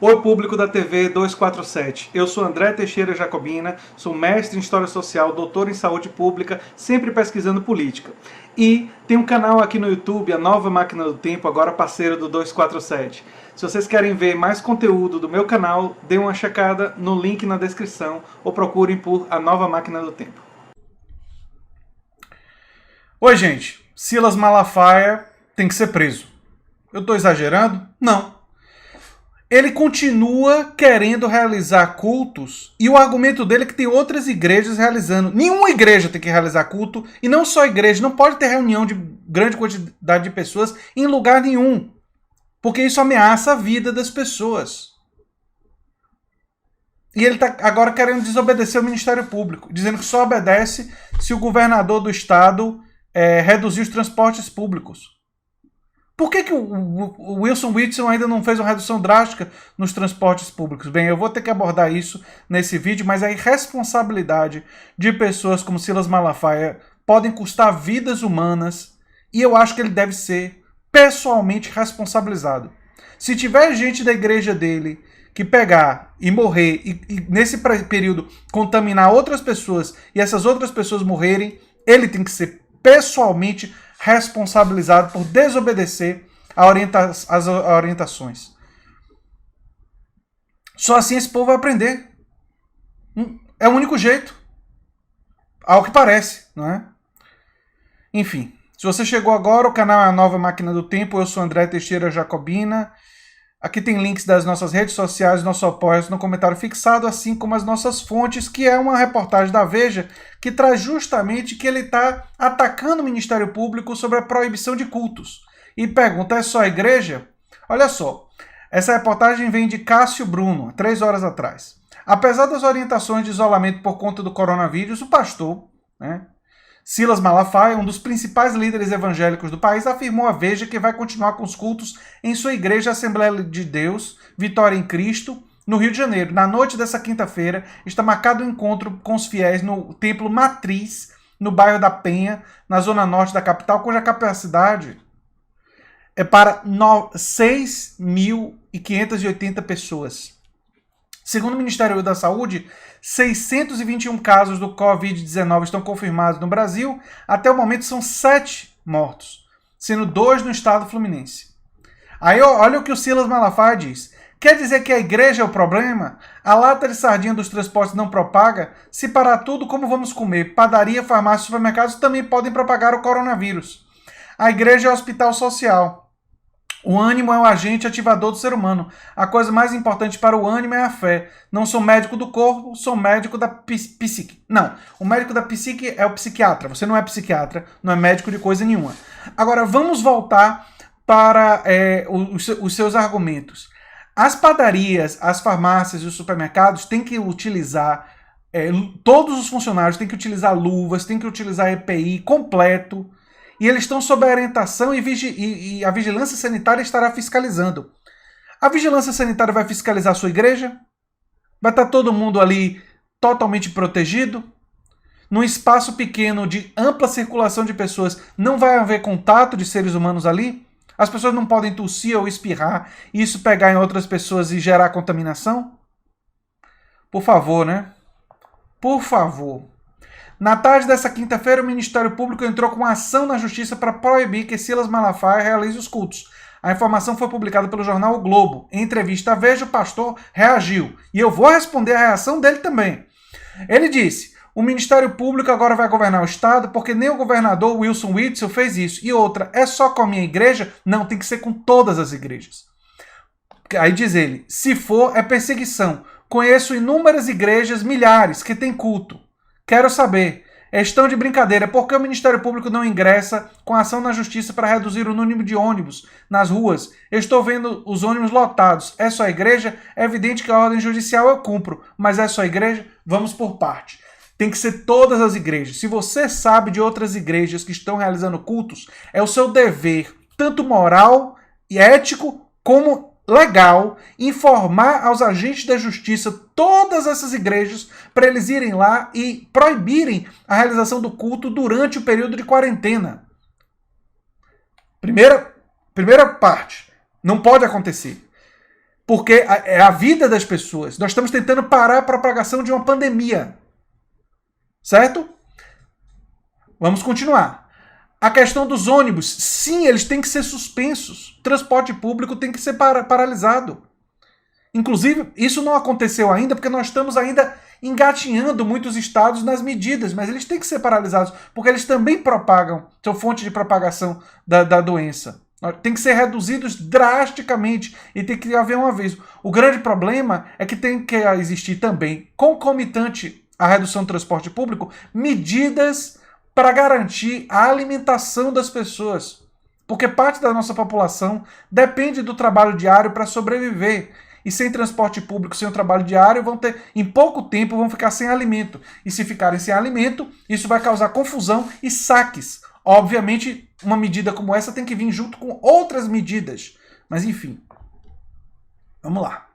Oi, público da TV 247. Eu sou André Teixeira Jacobina, sou mestre em História Social, doutor em Saúde Pública, sempre pesquisando política. E tem um canal aqui no YouTube, a Nova Máquina do Tempo, agora parceiro do 247. Se vocês querem ver mais conteúdo do meu canal, dê uma checada no link na descrição ou procurem por a Nova Máquina do Tempo. Oi, gente. Silas Malafaia tem que ser preso. Eu estou exagerando? Não. Ele continua querendo realizar cultos e o argumento dele é que tem outras igrejas realizando. Nenhuma igreja tem que realizar culto e não só igreja, não pode ter reunião de grande quantidade de pessoas em lugar nenhum, porque isso ameaça a vida das pessoas. E ele está agora querendo desobedecer o Ministério Público, dizendo que só obedece se o governador do estado reduzir os transportes públicos. Por que o Wilson Witson ainda não fez uma redução drástica nos transportes públicos? Bem, eu vou ter que abordar isso nesse vídeo, mas a irresponsabilidade de pessoas como Silas Malafaia podem custar vidas humanas e eu acho que ele deve ser pessoalmente responsabilizado. Se tiver gente da igreja dele que pegar e morrer e nesse período contaminar outras pessoas e essas outras pessoas morrerem, ele tem que ser pessoalmente responsabilizado por desobedecer as orientações. Só assim esse povo vai aprender. É o único jeito. Ao que parece, não é? Enfim, se você chegou agora, o canal é a Nova Máquina do Tempo, eu sou André Teixeira Jacobina. Aqui tem links das nossas redes sociais, nosso apoio no comentário fixado, assim como as nossas fontes, que é uma reportagem da Veja, que traz justamente que ele está atacando o Ministério Público sobre a proibição de cultos. E pergunta, é só a igreja? Olha só, essa reportagem vem de Cássio Bruno, 3 horas atrás. Apesar das orientações de isolamento por conta do coronavírus, o pastor, Silas Malafaia, um dos principais líderes evangélicos do país, afirmou à Veja que vai continuar com os cultos em sua igreja Assembleia de Deus, Vitória em Cristo, no Rio de Janeiro. Na noite dessa quinta-feira, está marcado um encontro com os fiéis no Templo Matriz, no bairro da Penha, na zona norte da capital, cuja capacidade é para 6.580 pessoas. Segundo o Ministério da Saúde, 621 casos do Covid-19 estão confirmados no Brasil. Até o momento são 7 mortos, sendo 2 no estado fluminense. Aí olha o que o Silas Malafaia diz. Quer dizer que a igreja é o problema? A lata de sardinha dos transportes não propaga? Se parar tudo, como vamos comer? Padaria, farmácia e supermercados também podem propagar o coronavírus. A igreja é o hospital social. O ânimo é o agente ativador do ser humano. A coisa mais importante para o ânimo é a fé. Não sou médico do corpo, sou médico da psique. Não, o médico da psique é o psiquiatra. Você não é psiquiatra, não é médico de coisa nenhuma. Agora, vamos voltar para os seus argumentos. As padarias, as farmácias e os supermercados têm que utilizar, todos os funcionários têm que utilizar luvas, têm que utilizar EPI completo, e eles estão sob a orientação e a vigilância sanitária estará fiscalizando. A vigilância sanitária vai fiscalizar a sua igreja? Vai estar todo mundo ali totalmente protegido? Num espaço pequeno de ampla circulação de pessoas, não vai haver contato de seres humanos ali? As pessoas não podem tossir ou espirrar e isso pegar em outras pessoas e gerar contaminação? Por favor, né? Por favor. Na tarde dessa quinta-feira, o Ministério Público entrou com uma ação na Justiça para proibir que Silas Malafaia realize os cultos. A informação foi publicada pelo jornal O Globo. Em entrevista à Veja, o pastor reagiu. E eu vou responder a reação dele também. Ele disse, o Ministério Público agora vai governar o Estado porque nem o governador Wilson Witson fez isso. E outra, é só com a minha igreja? Não, tem que ser com todas as igrejas. Aí diz ele, se for, é perseguição. Conheço inúmeras igrejas, milhares, que têm culto. Quero saber, estão de brincadeira, por que o Ministério Público não ingressa com ação na Justiça para reduzir o número de ônibus nas ruas? Eu estou vendo os ônibus lotados. É só a igreja? É evidente que a ordem judicial eu cumpro, mas é só a igreja? Vamos por parte. Tem que ser todas as igrejas. Se você sabe de outras igrejas que estão realizando cultos, é o seu dever, tanto moral e ético, como legal, informar aos agentes da justiça todas essas igrejas para eles irem lá e proibirem a realização do culto durante o período de quarentena. Primeira parte, não pode acontecer. Porque é a vida das pessoas. Nós estamos tentando parar a propagação de uma pandemia. Certo? Vamos continuar. A questão dos ônibus. Sim, eles têm que ser suspensos. O transporte público tem que ser paralisado. Inclusive, isso não aconteceu ainda porque nós estamos ainda engatinhando muitos estados nas medidas, mas eles têm que ser paralisados, porque eles também propagam, são fonte de propagação da doença. Tem que ser reduzidos drasticamente e tem que haver um aviso. O grande problema é que tem que existir também, concomitante à redução do transporte público, medidas para garantir a alimentação das pessoas. Porque parte da nossa população depende do trabalho diário para sobreviver. E sem transporte público, sem o trabalho diário, em pouco tempo vão ficar sem alimento. E se ficarem sem alimento, isso vai causar confusão e saques. Obviamente, uma medida como essa tem que vir junto com outras medidas. Mas enfim, vamos lá.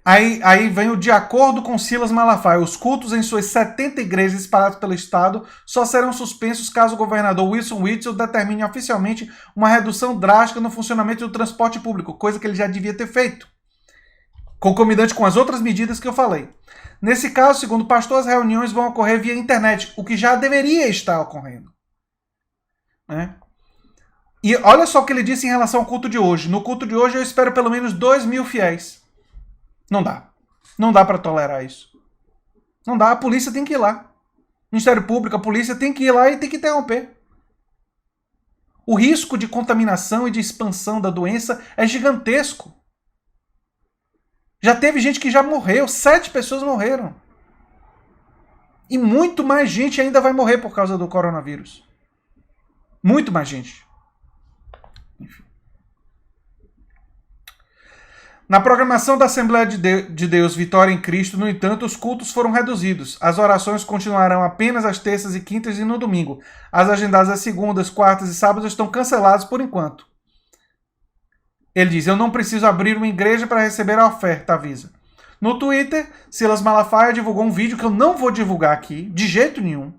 Aí vem o de acordo com Silas Malafaia. Os cultos em suas 70 igrejas espalhadas pelo Estado só serão suspensos caso o governador Wilson Witzel determine oficialmente uma redução drástica no funcionamento do transporte público, coisa que ele já devia ter feito, concomitante com as outras medidas que eu falei. Nesse caso, segundo o pastor, as reuniões vão ocorrer via internet, o que já deveria estar ocorrendo. Né? E olha só o que ele disse em relação ao culto de hoje. No culto de hoje eu espero pelo menos 2.000 fiéis. Não dá. Não dá para tolerar isso. Não dá. A polícia tem que ir lá. O Ministério Público, a polícia tem que ir lá e tem que interromper. O risco de contaminação e de expansão da doença é gigantesco. Já teve gente que já morreu. 7 pessoas morreram. E muito mais gente ainda vai morrer por causa do coronavírus. Muito mais gente. Enfim. Na programação da Assembleia de Deus Vitória em Cristo, no entanto, os cultos foram reduzidos. As orações continuarão apenas às terças e quintas e no domingo. As agendadas às segundas, quartas e sábados estão canceladas por enquanto. Ele diz, eu não preciso abrir uma igreja para receber a oferta, avisa. No Twitter, Silas Malafaia divulgou um vídeo que eu não vou divulgar aqui, de jeito nenhum.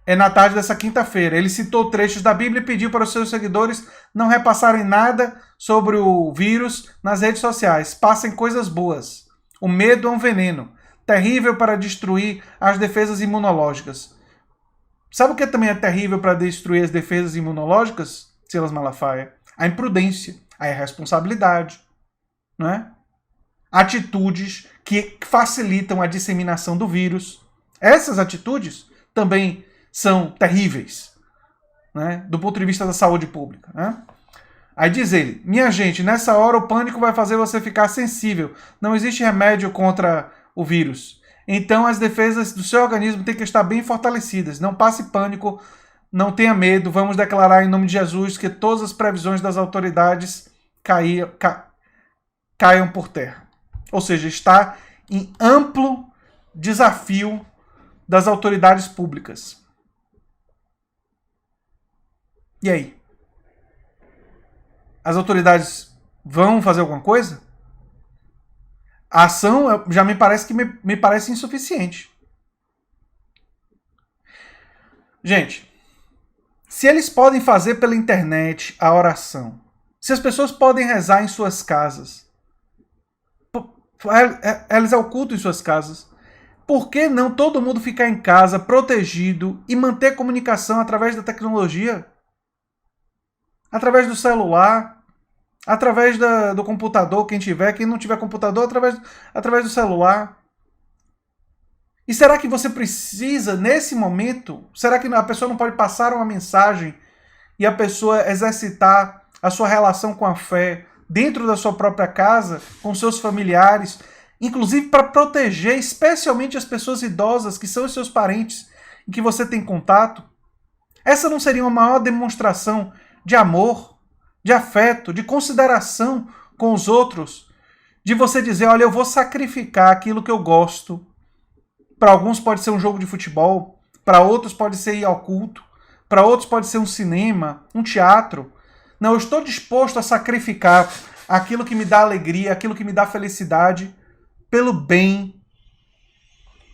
É na tarde dessa quinta-feira. Ele citou trechos da Bíblia e pediu para os seus seguidores não repassarem nada sobre o vírus nas redes sociais. Passem coisas boas. O medo é um veneno, terrível para destruir as defesas imunológicas. Sabe o que também é terrível para destruir as defesas imunológicas, Silas Malafaia? A imprudência. A irresponsabilidade, não é? Atitudes que facilitam a disseminação do vírus. Essas atitudes também são terríveis, né? Do ponto de vista da saúde pública. Né? Aí diz ele, minha gente, nessa hora o pânico vai fazer você ficar sensível. Não existe remédio contra o vírus. Então as defesas do seu organismo têm que estar bem fortalecidas. Não passe pânico, não tenha medo. Vamos declarar em nome de Jesus que todas as previsões das autoridades caiam por terra. Ou seja, está em amplo desafio das autoridades públicas. E aí? As autoridades vão fazer alguma coisa? A ação já me parece me parece insuficiente. Gente, se eles podem fazer pela internet a oração, se as pessoas podem rezar em suas casas, realizar o culto em suas casas, por que não todo mundo ficar em casa, protegido, e manter comunicação através da tecnologia? Através do celular, através do computador, quem não tiver computador, através do celular. E será que você precisa, nesse momento, será que a pessoa não pode passar uma mensagem e a pessoa exercitar a sua relação com a fé dentro da sua própria casa, com seus familiares, inclusive para proteger especialmente as pessoas idosas que são os seus parentes e que você tem contato? Essa não seria uma maior demonstração de amor, de afeto, de consideração com os outros, de você dizer, olha, eu vou sacrificar aquilo que eu gosto. Para alguns pode ser um jogo de futebol, para outros pode ser ir ao culto, para outros pode ser um cinema, um teatro. Não, eu estou disposto a sacrificar aquilo que me dá alegria, aquilo que me dá felicidade, pelo bem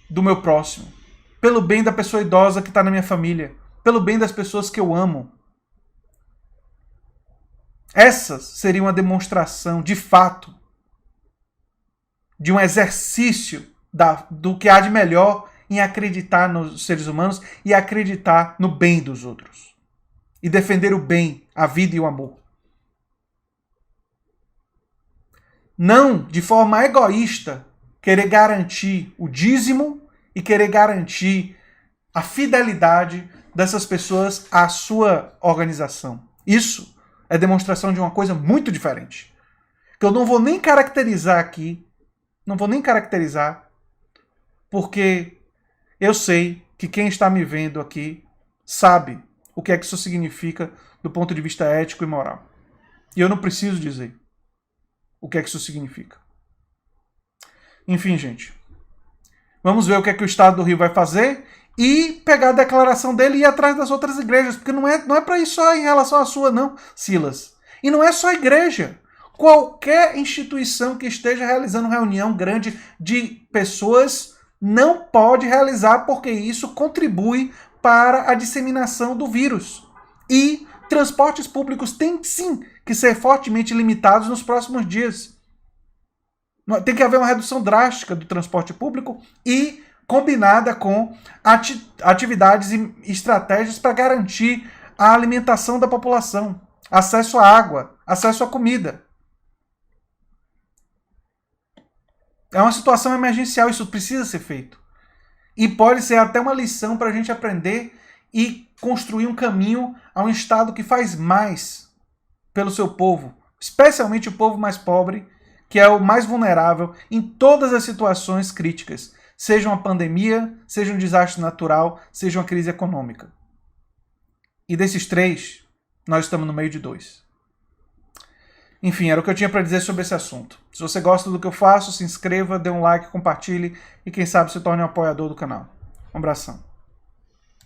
do meu próximo, pelo bem da pessoa idosa que está na minha família, pelo bem das pessoas que eu amo. Essa seria uma demonstração, de fato, de um exercício do que há de melhor em acreditar nos seres humanos e acreditar no bem dos outros. E defender o bem, a vida e o amor. Não, de forma egoísta, querer garantir o dízimo e querer garantir a fidelidade dessas pessoas à sua organização. Isso é demonstração de uma coisa muito diferente. Que eu não vou nem caracterizar aqui, porque eu sei que quem está me vendo aqui sabe o que é que isso significa do ponto de vista ético e moral. E eu não preciso dizer o que é que isso significa. Enfim, gente. Vamos ver o que é que o Estado do Rio vai fazer e pegar a declaração dele e ir atrás das outras igrejas. Porque não é para ir só em relação à sua, não, Silas. E não é só a igreja. Qualquer instituição que esteja realizando reunião grande de pessoas não pode realizar, porque isso contribui para a disseminação do vírus. E transportes públicos têm sim que ser fortemente limitados nos próximos dias. Tem que haver uma redução drástica do transporte público e combinada com atividades e estratégias para garantir a alimentação da população, acesso à água, acesso à comida. É uma situação emergencial, isso precisa ser feito. E pode ser até uma lição para a gente aprender e construir um caminho a um Estado que faz mais pelo seu povo, especialmente o povo mais pobre, que é o mais vulnerável em todas as situações críticas, seja uma pandemia, seja um desastre natural, seja uma crise econômica. E desses três, nós estamos no meio de dois. Enfim, era o que eu tinha para dizer sobre esse assunto. Se você gosta do que eu faço, se inscreva, dê um like, compartilhe e quem sabe se torne um apoiador do canal. Um abração.